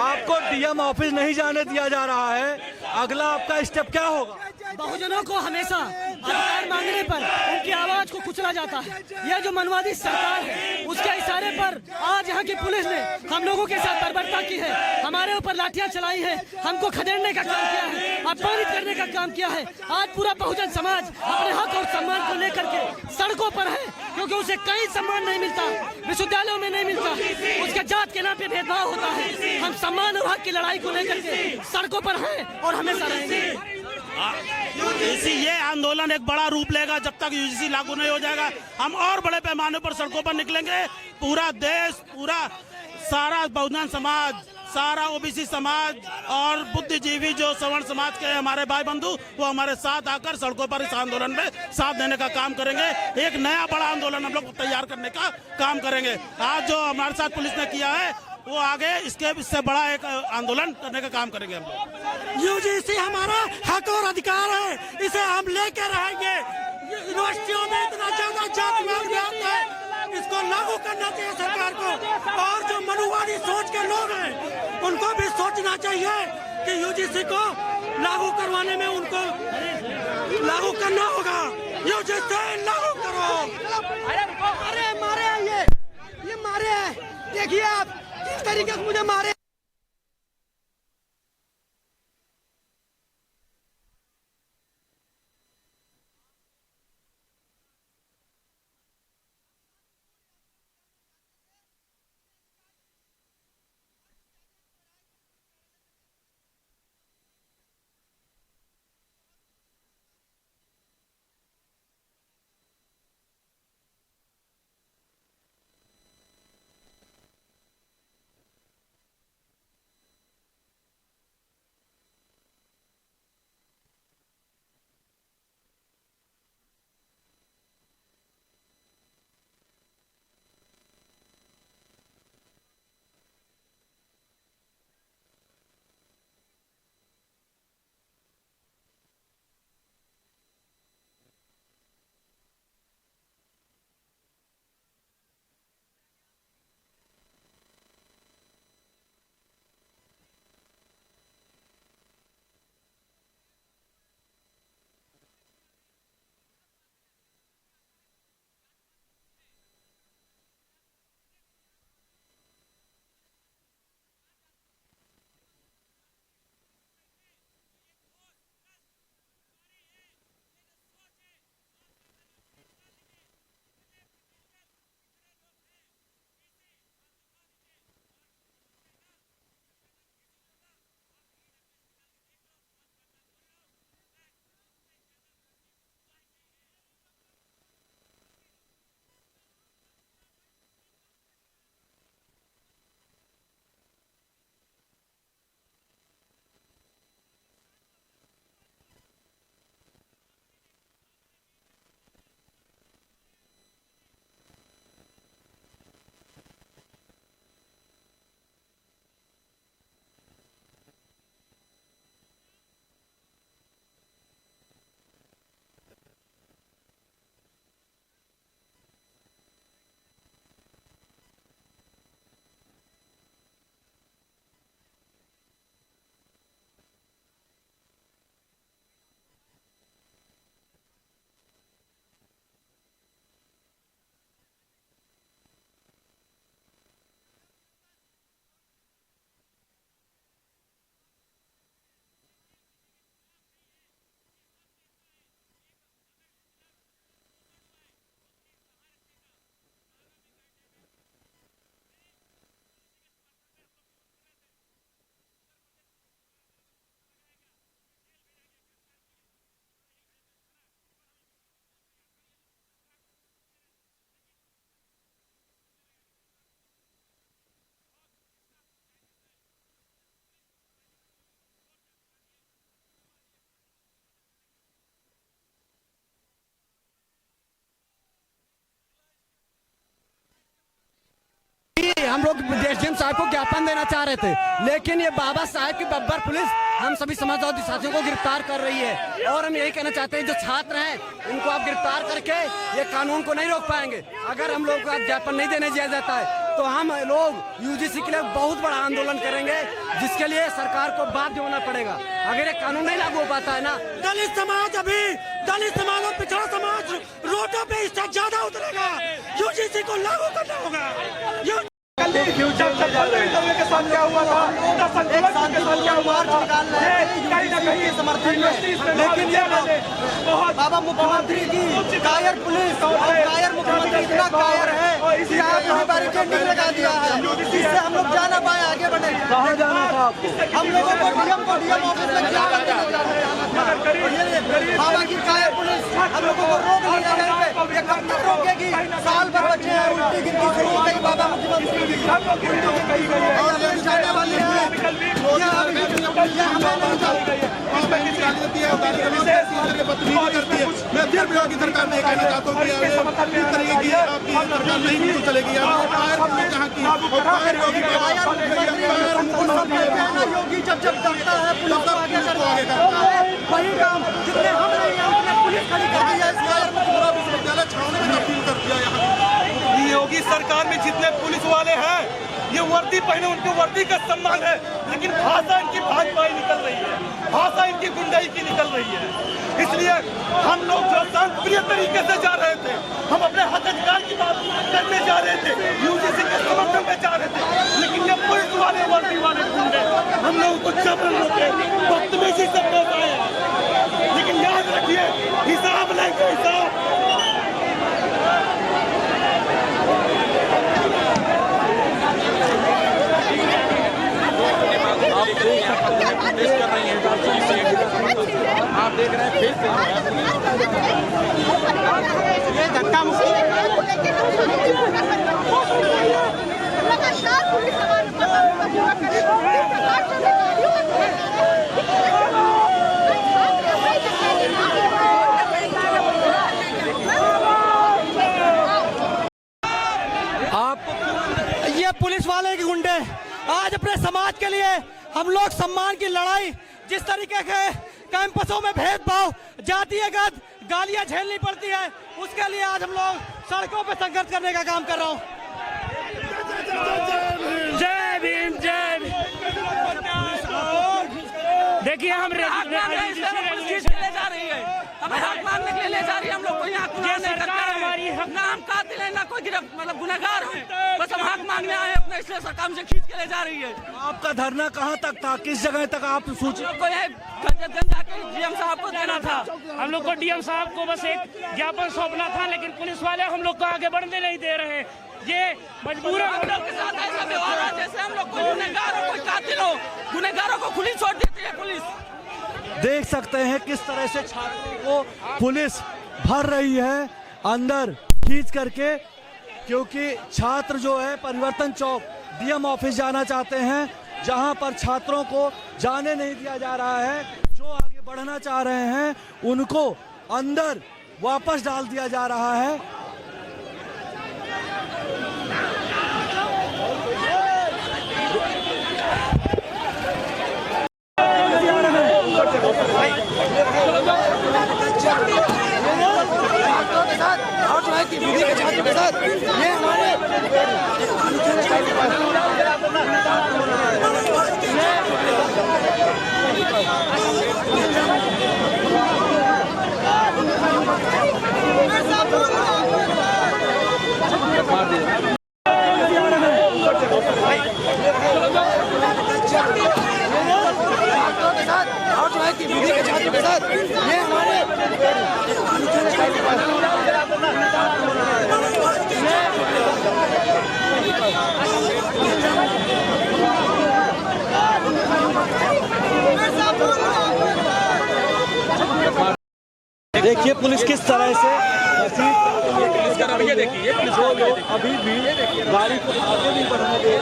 आपको डीएम ऑफिस नहीं जाने दिया जा रहा है, अगला आपका स्टेप क्या होगा? बहुजनों को हमेशा अधिकार मांगने पर उनकी आवाज को कुचला जाता है। यह जो मनवादी सरकार है उसके इशारे पर आज यहाँ की पुलिस ने हम लोगों के साथ बर्बरता की है, हमारे ऊपर लाठियां चलाई है, हमको खदेड़ने का काम किया है, अपमानित करने का काम किया है। आज पूरा बहुजन समाज अपने हक और सम्मान को लेकर के सड़कों पर है, क्योंकि उसे कहीं सम्मान नहीं मिलता, विश्वविद्यालयों में नहीं मिलता, उसके जात के नाम पे भेदभाव होता है। हम सम्मान और हक की लड़ाई को लेकर के सड़कों पर हैं और हमेशा रहेंगे। ये आंदोलन एक बड़ा रूप लेगा। जब तक यूजीसी लागू नहीं हो जाएगा हम और बड़े पैमाने पर सड़कों पर निकलेंगे। पूरा देश, पूरा सारा बहुजन समाज, सारा ओबीसी समाज और बुद्धिजीवी जो सवर्ण समाज के हमारे भाई बंधु वो हमारे साथ आकर सड़कों पर इस आंदोलन में साथ देने का काम करेंगे। एक नया बड़ा आंदोलन हम लोग तैयार करने का काम करेंगे। आज जो हमारे साथ पुलिस ने किया है वो आगे इससे बड़ा एक आंदोलन करने का काम करेंगे हम लोग। यूजीसी हमारा हक और अधिकार है, इसे हम लेकर रहेंगे। यूनिवर्सिटियों में इतना ज्यादा जातिवाद व्याप्त है, इसको लागू करना चाहिए सरकार को। और जो मनुवादी सोच के लोग हैं उनको भी सोचना चाहिए कि यूजीसी को लागू करवाने में उनको लागू करना होगा। यूजीसी लागू करो। अरे मारे ये मारे हैं, देखिए आप किस तरीके से मुझे मारे। साहब को ज्ञापन देना चाह रहे थे, लेकिन ये बाबा साहब की बब्बर पुलिस हम सभी समाजवादी साथियों को गिरफ्तार कर रही है। और हम यही कहना चाहते हैं, जो छात्र हैं इनको आप गिरफ्तार करके ये कानून को नहीं रोक पाएंगे। अगर हम लोग को ज्ञापन नहीं देने दिया जाता है तो हम लोग यूजीसी के लिए बहुत बड़ा आंदोलन करेंगे, जिसके लिए सरकार को बाध्य होना पड़ेगा। अगर ये कानून नहीं लागू हो पाता है ना, दलित समाज और पिछड़ा समाज रोडों पे इस तक ज्यादा उतरेगा। यूजीसी को लागू करना होगा। फ्यूचर के साथ क्या हुआ था, के साथ क्या हुआ था, कहीं ना कहीं समर्थन में, लेकिन ये बाबा मुख्यमंत्री की कायर पुलिस और कायर मुख्यमंत्री इतना कायर है कि आपने बैरिकेड लगा दिया है, जिससे हम लोग जा ना पाए, आगे बढ़े। कहाँ जाना था आपको? हम लोगों को डीएम ऑफिस में जाना था। बाबा की कायर पुलिस हम लोगों को रोक लिया है, ये कब तक रोकेगी? साल भर बचे हैं, उल्टी गिनती शुरू हो गई बाबा मुख्यमंत्री की। और ये जाने वाली है, मैं फिर विभाग की सरकार नहीं कहना चाहता हूँ कि इस तरीके की आपकी सरकार नहीं चलेगी। योगी जब करता है पुलिस को आगे करता है, वही काम जितने हम नहीं हैं उतने पुलिस खड़ी कर दी है। पूरा विश्वविद्यालय छावनी में तब्दील कर दिया। यहाँ योगी सरकार में जितने पुलिस वाले हैं ये वर्दी पहने, उनकी वर्दी का सम्मान है, लेकिन भाषा इनकी भाजपाई निकल रही है, भाषा इनकी गुंडाई की निकल रही है। इसलिए हम लोग जो शांतिप्रिय तरीके से जा रहे थे, हम अपने हक अधिकार की बात करने जा रहे थे, यूजीसी के समर्थन में जा रहे थे, लेकिन ये पुलिस वाले वर्दी वाले गुंडे हम लोगों को जबरन रोके, बदतमीजी से पेश आए। लेकिन याद रखिए, हिसाब लेंगे, हिसाब। आप देख रहे हैं फिर ये धक्का मुक्की ये पुलिस वाले के गुंडे आज अपने समाज के लिए हम लोग सम्मान की लड़ाई, जिस तरीके के कैंपसों में भेदभाव, जातीयगत गालियां झेलनी पड़ती है, उसके लिए आज हम लोग सड़कों पर संघर्ष करने का काम कर रहा हूँ। जय भीम, जय भीम। देखिए हम ले जा रही है, हमें हक मांगने के लिए ले जा रही है। हम लोग को यहाँ हमारी ना हम कातिल है, ना कोई मतलब गुनहगार है, बस हम हक मांगने आए अपने, इसलिए सरकार से खींच के ले जा रही है। आपका धरना कहाँ तक था, किस जगह तक आप सूचित को डीएम साहब को देना था? हम लोग को डीएम साहब को बस एक ज्ञापन सौंपना था, लेकिन पुलिस वाले हम लोग को आगे बढ़ने नहीं दे रहे। ये मजबूर हम लोग के साथ ऐसा व्यवहार है जैसे हम लोग कोई गुनहगार हो, कोई कातिल हो। गुनहगारों को खुली छोड़ देती है पुलिस। देख सकते हैं किस तरह से छात्रों को पुलिस भर रही है अंदर खींच करके, क्योंकि छात्र जो है परिवर्तन चौक डीएम ऑफिस जाना चाहते हैं, जहां पर छात्रों को जाने नहीं दिया जा रहा है। जो आगे बढ़ना चाह रहे हैं उनको अंदर वापस डाल दिया जा रहा है। ये हमारे देखिए पुलिस किस तरह से देखिए अभी भी गाड़ी को आगे नहीं बढ़ने दे,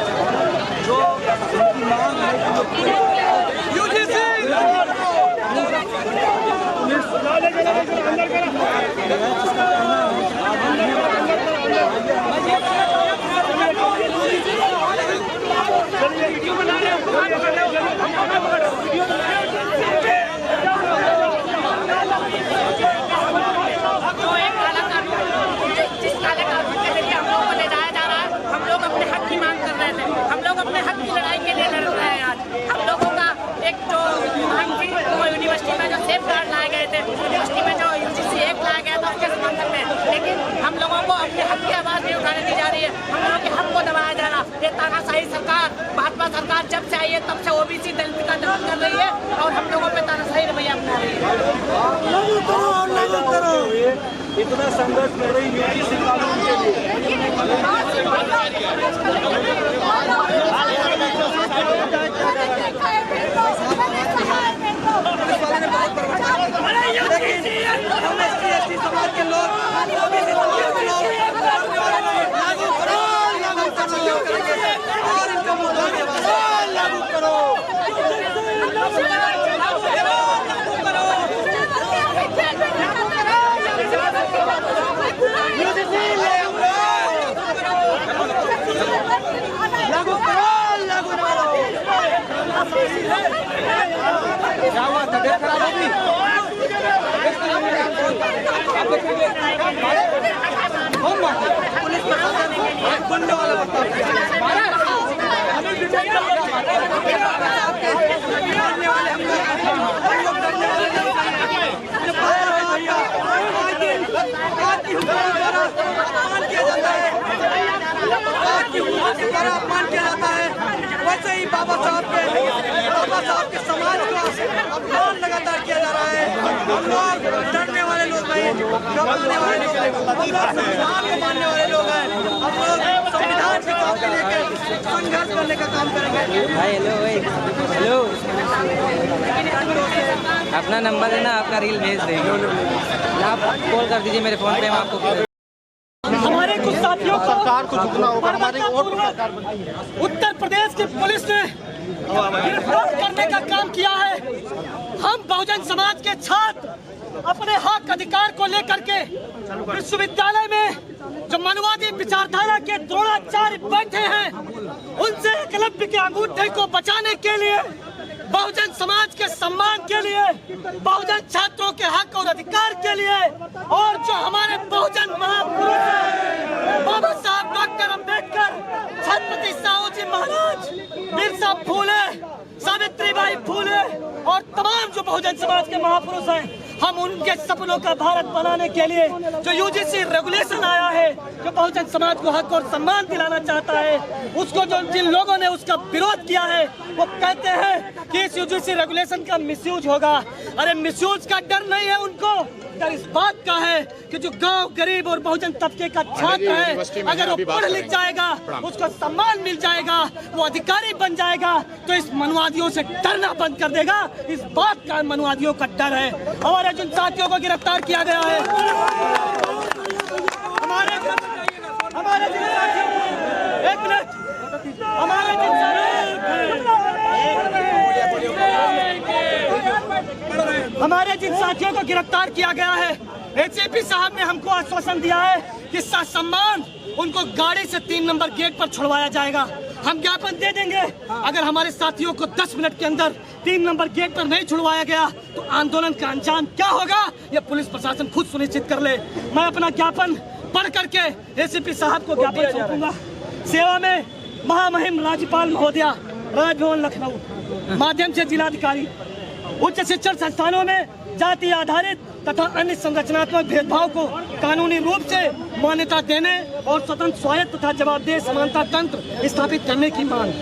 जो उनकी मांग है हमकी आवाज नहीं उठाने दी जा रही है, हम लोगों के हक को दबाया जा रहा है। ये तानाशाही सरकार, भाजपा सरकार जब से आई है तब से ओबीसी दलित का दमन कर रही है और हम लोगों पे तानाशाही रवैया अपना रही है। लागू करो और लागू करो। इतना संघर्ष कर रही यूजीसी कानून के लिए। क्या हुआ? तबीयत खराब होगी? पुलिस गुंडों वाला अपमान किया जाता है, वैसे ही बाबा साहब के समाज को अपमान लगातार किया जा रहा है। हम लोग डरने वाले लोग हैं, घबराने वाले लोग हैं, हम लोग संविधान को मानने वाले लोग हैं। हम लोग संविधान के काम को लेकर संघर्ष करने का काम करेंगे। हेलो, अपना नंबर है ना, आपका रील भेज देंगे, आप कॉल कर दीजिए मेरे फोन पे, हम आपको हमारे कुछ साथियों को सरकार को झुकना होगा। हमारी उत्तर प्रदेश की पुलिस ने गिरफ्तार करने का काम किया है। हम बहुजन समाज के छात्र अपने हक अधिकार को लेकर के विश्वविद्यालय में जो मनवादी विचारधारा के द्रोणाचार्य बैठे हैं, उनसे एकलव्य के अंगूठे को बचाने के लिए, बहुजन समाज के सम्मान के लिए, बहुजन छात्रों के हक और अधिकार के लिए, और जो हमारे बहुजन महापुरुष हैं, बाबा साहब डॉक्टर अम्बेडकर, छत्रपति साहू जी महाराज, बिरसा फुले, सावित्रीबाई फुले और तमाम जो बहुजन समाज के महापुरुष हैं, हम उनके सपनों का भारत बनाने के लिए जो यूजीसी रेगुलेशन आया है, जो बहुजन समाज को हक और सम्मान दिलाना चाहता है, उसको जो जिन लोगों ने उसका विरोध किया है, वो कहते हैं कि इस यूजीसी रेगुलेशन का मिसयूज होगा। अरे मिसयूज का डर नहीं है उनको, डर इस बात का है कि जो गांव गरीब और बहुजन तबके का छात्र है, अगर वो पढ़ लिख जाएगा, उसको सम्मान मिल जाएगा, वो अधिकारी बन जाएगा, तो इस मनवादियों से डरना बंद कर देगा। इस बात का मनवादियों का डर है। हमारे जिन साथियों को गिरफ्तार किया गया है, हमारे जिन साथियों, एक मिनट, हमारे जिन साथियों को गिरफ्तार किया गया है, एसीपी साहब ने हमको आश्वासन दिया है कि सम्मान उनको गाड़ी से 3 नंबर गेट पर छुड़वाया जाएगा। हम ज्ञापन दे देंगे, अगर हमारे साथियों को 10 मिनट के अंदर 3 नंबर गेट पर नहीं छुड़वाया गया तो आंदोलन का अंजाम क्या होगा, यह पुलिस प्रशासन खुद सुनिश्चित कर ले। मैं अपना ज्ञापन पढ़ करके एसीपी साहब को ज्ञापन सौंपूंगा। सेवा में महामहिम राज्यपाल महोदया, राजभवन लखनऊ, माध्यम से जिलाधिकारी, उच्च शिक्षण संस्थानों में जाति आधारित तथा अन्य संरचनात्मक भेदभाव को कानूनी रूप से मान्यता देने और स्वतंत्र स्वायत्त तथा जवाबदेह समानता तंत्र स्थापित करने की मांग।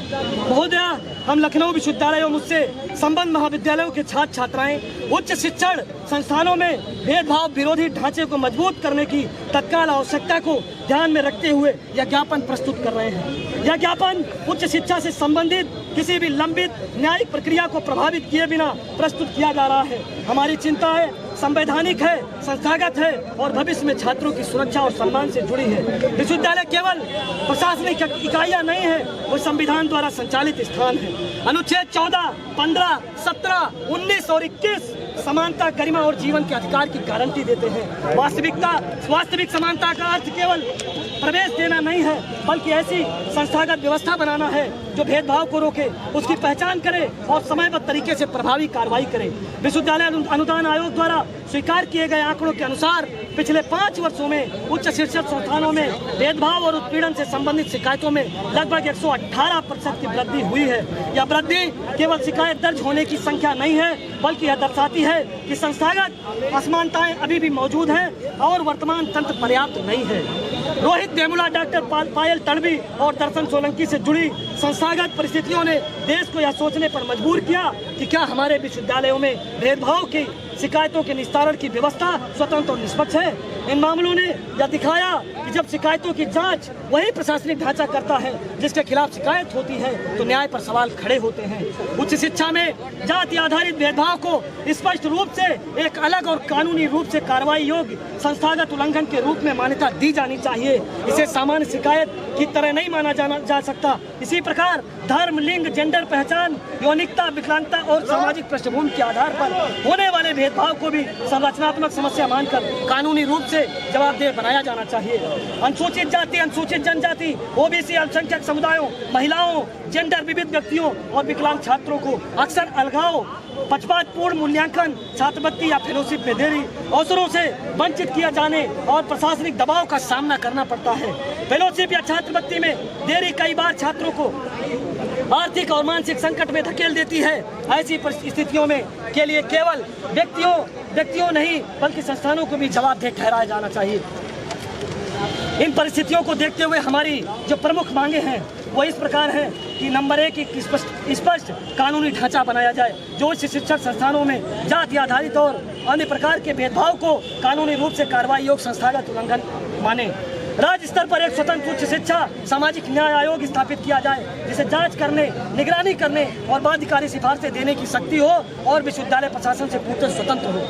महोदया, हम लखनऊ विश्वविद्यालय एवं उससे संबद्ध महाविद्यालयों के छात्र छात्राएं उच्च शिक्षण संस्थानों में भेदभाव विरोधी ढांचे को मजबूत करने की तत्काल आवश्यकता को ध्यान में रखते हुए यह ज्ञापन प्रस्तुत कर रहे हैं। यह ज्ञापन उच्च शिक्षा से संबंधित किसी भी लंबित न्यायिक प्रक्रिया को प्रभावित किए बिना प्रस्तुत किया जा रहा है। हमारी चिंता है, संवैधानिक है, संस्थागत है और भविष्य में छात्रों की सुरक्षा और सम्मान से जुड़ी है। विश्वविद्यालय केवल प्रशासनिक इकाइयां नहीं है, वो संविधान द्वारा संचालित स्थान है। अनुच्छेद 14, 15, 17, 19 और 21 समानता, गरिमा और जीवन के अधिकार की गारंटी देते हैं। वास्तविक समानता का अर्थ केवल प्रवेश देना नहीं है, बल्कि ऐसी संस्थागत व्यवस्था बनाना है जो भेदभाव को रोके, उसकी पहचान करे और समयबद्ध तरीके से प्रभावी कार्रवाई करे। विश्वविद्यालय अनुदान आयोग द्वारा स्वीकार किए गए आंकड़ों के अनुसार पिछले 5 वर्षों में उच्च शिक्षण संस्थानों में भेदभाव और उत्पीड़न से संबंधित शिकायतों में लगभग 118% की वृद्धि हुई है। यह वृद्धि केवल शिकायत दर्ज होने की संख्या नहीं है, बल्कि यह दर्शाती है कि संस्थागत असमानताएं अभी भी मौजूद हैं और वर्तमान तंत्र पर्याप्त नहीं है। रोहित वेमुला, डॉक्टर पायल तड़वी और दर्शन सोलंकी से जुड़ी संस्थागत परिस्थितियों ने देश को यह सोचने पर मजबूर किया कि क्या हमारे विश्वविद्यालयों में भेदभाव की शिकायतों के निस्तारण की व्यवस्था स्वतंत्र और निष्पक्ष है। इन मामलों ने यह दिखाया कि जब शिकायतों की जांच वही प्रशासनिक ढांचा करता है जिसके खिलाफ शिकायत होती है तो न्याय पर सवाल खड़े होते हैं। उच्च शिक्षा में जाति आधारित भेदभाव को स्पष्ट रूप से एक अलग और कानूनी रूप से कार्रवाई योग्य संस्थागत उल्लंघन के रूप में मान्यता दी जानी चाहिए। इसे सामान्य शिकायत की तरह नहीं माना जा सकता। इसी प्रकार धर्म, लिंग, जेंडर, पहचान, यौनिकता, विकलांगता और सामाजिक पृष्ठभूमि के आधार पर होने वाले भेदभाव को भी संरचनात्मक समस्या मानकर कानूनी रूप से जवाबदेह बनाया जाना चाहिए। अनुसूचित जाति, अनुसूचित जनजाति, ओबीसी, अल्पसंख्यक समुदायों, महिलाओं, जेंडर विविध व्यक्तियों और विकलांग छात्रों को अक्सर अलगाव, पक्षपातपूर्ण मूल्यांकन, छात्रवृत्ति या फेलोशिप में देरी, अवसरों से वंचित किया जाने और प्रशासनिक दबाव का सामना करना पड़ता है। फेलोशिप या छात्रवृत्ति में देरी कई बार छात्रों को आर्थिक और मानसिक संकट में धकेल देती है। ऐसी परिस्थितियों में के लिए केवल व्यक्तियों नहीं बल्कि संस्थानों को भी जवाबदेह ठहराया जाना चाहिए। इन परिस्थितियों को देखते हुए हमारी जो प्रमुख मांगे हैं वो इस प्रकार है कि नंबर 1 एक स्पष्ट कानूनी ढांचा बनाया जाए जो उच्च शिक्षण संस्थानों में जाति आधारित और अन्य प्रकार के भेदभाव को कानूनी रूप से कार्रवाई योग्य संस्थागत उल्लंघन माने। राज्य स्तर पर एक स्वतंत्र उच्च शिक्षा सामाजिक न्याय आयोग स्थापित किया जाए जिसे जांच करने, निगरानी करने और बाध्यकारी सिफारिशें देने की शक्ति हो और विश्वविद्यालय प्रशासन से पूर्णतः स्वतंत्र हो।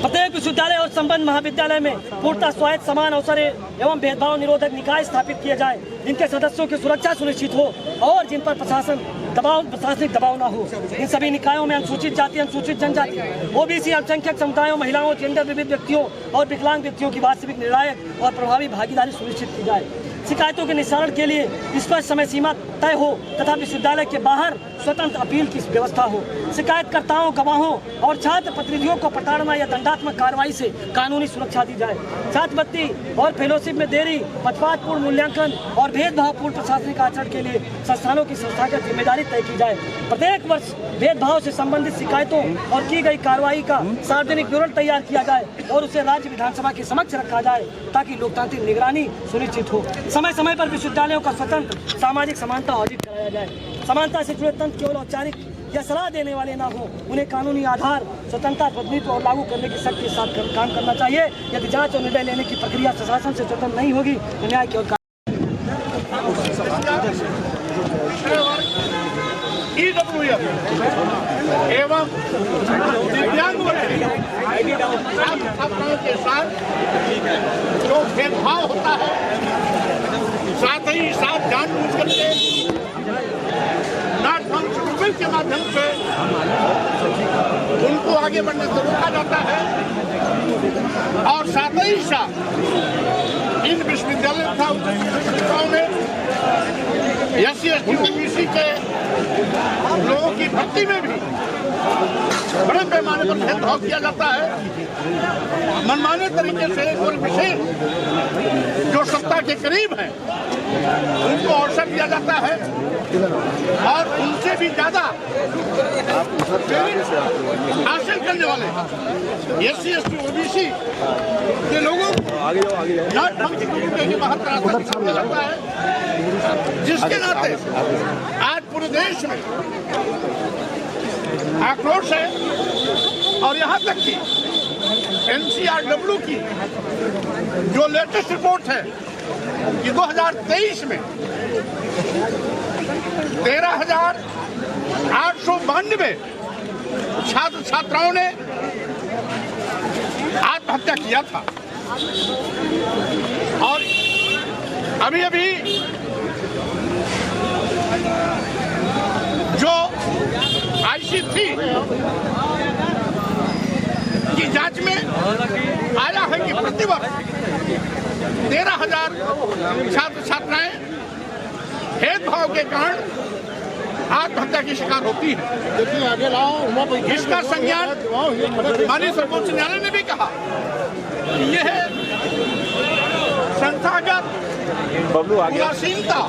प्रत्येक विश्वविद्यालय और संबद्ध महाविद्यालय में पूर्णतः स्वायत्त समान अवसर एवं भेदभाव निरोधक निकाय स्थापित किए जाए जिनके सदस्यों की सुरक्षा सुनिश्चित हो और जिन पर प्रशासनिक दबाव न हो। इन सभी निकायों में अनुसूचित जाति, अनुसूचित जनजाति, ओबीसी, अल्पसंख्यक समुदायों, महिलाओं, जेंडर विविध व्यक्तियों और विकलांग व्यक्तियों की वास्तविक निर्णायक और प्रभावी भागीदारी सुनिश्चित की जाए। शिकायतों के निस्तारण के लिए स्पष्ट समय सीमा तय हो तथा विश्वविद्यालय के बाहर स्वतंत्र अपील की व्यवस्था हो। शिकायतकर्ताओं, गवाहों और छात्र प्रतिनिधियों को प्रताड़ना या दंडात्मक कार्रवाई से कानूनी सुरक्षा दी जाए। छात्रवृत्ति और फेलोशिप में देरी, पक्षपातपूर्ण मूल्यांकन और भेदभावपूर्ण प्रशासनिक आचरण के लिए संस्थानों की संस्थागत जिम्मेदारी तय की जाए। प्रत्येक वर्ष भेदभाव से संबंधित शिकायतों और की गई कार्रवाई का सार्वजनिक विवरण तैयार किया जाए और उसे राज्य विधानसभा के समक्ष रखा जाए ताकि लोकतांत्रिक निगरानी सुनिश्चित हो। समय समय पर विश्वविद्यालयों का स्वतंत्र सामाजिक समानता अर्जित कराया जाए। समानता से जुड़े तंत्र केवल औपचारिक या सलाह देने वाले ना हो, उन्हें कानूनी आधार, स्वतंत्रता, प्रतिनिधित्व और लागू करने की शक्ति के साथ काम करना चाहिए। यदि जांच और निर्णय लेने की प्रक्रिया प्रशासन से स्वतंत्र नहीं होगी तो न्याय केवल एवं दिव्यांग छात्राओं के साथ जो भेदभाव होता है, साथ ही साथ जानबूझ करके नॉट फंक्शनल के माध्यम से उनको आगे बढ़ने से रोका जाता है और साथ ही साथ इन विश्वविद्यालय तथा संस्थाओं में SC, ST, OBC के लोगों की भर्ती में भी बड़े पैमाने पर भेदभाव किया जाता है। मनमाने तरीके से कोई विशेष जो सत्ता के करीब है उनको अवसर दिया जाता है और उनसे भी ज्यादा हासिल करने वाले SC, ST, OBC के लोगों को नॉट फंक्शनल के बाहर किया जाता है, जिसके नाते आज पूरे देश में आक्रोश है और यहाँ तक कि NCRW की जो लेटेस्ट रिपोर्ट है कि 2023 में 13,892 छात्र छात्राओं ने आत्महत्या किया था और अभी अभी जो IC3 की जांच में आया है कि प्रतिवर्ष 13,000 छात्र छात्राएं भेदभाव के कारण आत्महत्या की शिकार होती है। इसका संज्ञान माननीय सर्वोच्च न्यायालय ने भी कहा कि यह संस्थागत उदासीनता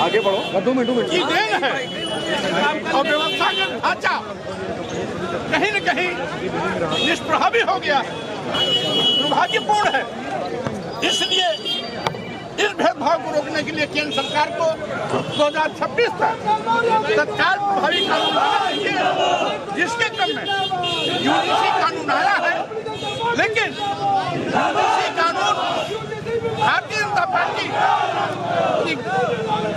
आगे बढ़ो की देन है और व्यवस्थागत ढांचा कहीं न कहीं निष्प्रभावी हो गया है। दुर्भाग्यपूर्ण है। इसलिए इस भेदभाव को रोकने के लिए केंद्र सरकार को 2026 तक तत्काल प्रभावी कानून लाना चाहिए, जिसके क्रम में यूजीसी कानून आया है, लेकिन यूजीसी कानून भारतीय जनता पार्टी की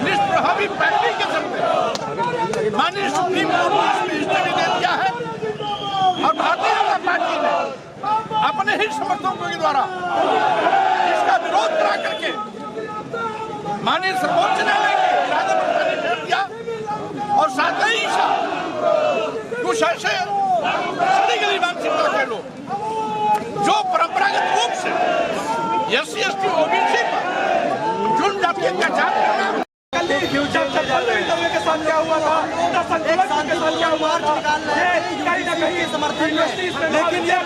निष्प्रभावी पैरवी के चलते माननीय सुप्रीम कोर्ट ने इसमें स्टे दे दिया है और भारतीय जनता पार्टी ने अपने ही समर्थकों के द्वारा इसका विरोध करा करके माननीय सर्वोच्च न्यायालय के इरादे पर मैंने फेर दिया और साथ ही कुछ ऐसे सड़ी गली मानसिकता के लोग जो परंपरागत रूप से SC/ST OBC पर जुल्म जातीय अत्याचार करना के साथ क्या हुआ था, एक साथ के साथ क्या हुआ समर्थन में, लेकिन ये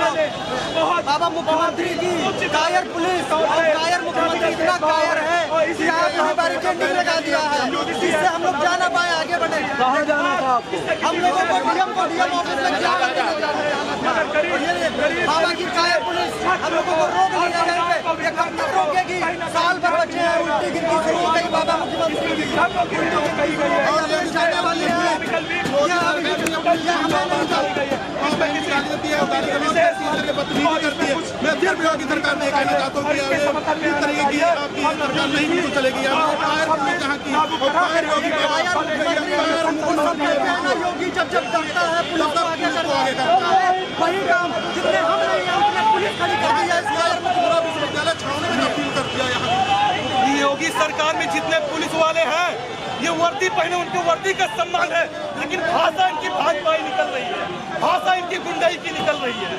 बाबा मुख्यमंत्री की कायर पुलिस और कायर मुख्यमंत्री इतना कायर है कि आपने बैरिकेडिंग लगा दिया है, जिससे हम लोग जा ना पाए, आगे बढ़े। कहाँ जाना था आपको? हम लोगों को डीएम ऑफिस में जाना बाबा की कायर पुलिस हम लोगों को रोक लिया है, ये कब तक रोकेगी? साल भर बचे हैं, उल्टी गिनती शुरू हो गई बाबा मुख्यमंत्री की। और ये जाने वाले हैं मैं फिर विभाग की सरकार ने कहना चाहता हूँ कि इस तरीके की आपकी सरकार नहीं चलेगी। योगी जब करता है पुलिस को आगे करता है, वही काम जितने हम नहीं हैं उतने पुलिस खड़ी कर दी है। विश्वविद्यालय छावनी में तब्दील कर दिया यहाँ। योगी सरकार में जितने पुलिस वाले हैं ये वर्दी पहने, उनकी वर्दी का सम्मान है, लेकिन भाषा इनकी भाजपाई निकल रही है, भाषा इनकी गुंडाई की निकल रही है।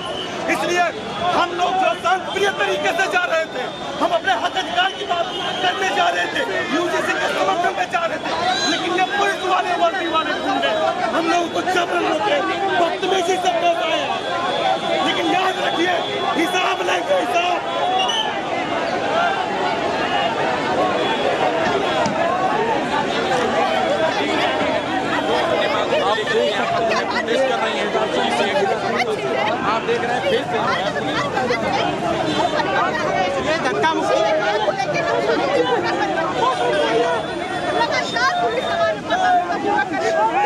इसलिए हम लोग जो शांतिप्रिय तरीके से जा रहे थे, हम अपने हक अधिकार की बात करने जा रहे थे, यूजीसी के समर्थन में जा रहे थे, लेकिन ये पुलिस वाले वर्दी वाले गुंडे हम लोगों को जबरन रोके, बदतमीजी से पेश आए। लेकिन याद रखिए, हिसाब लेंगे, हिसाब। आप देख रहे हैं ये धक्का मुक्की लगातार पुलिस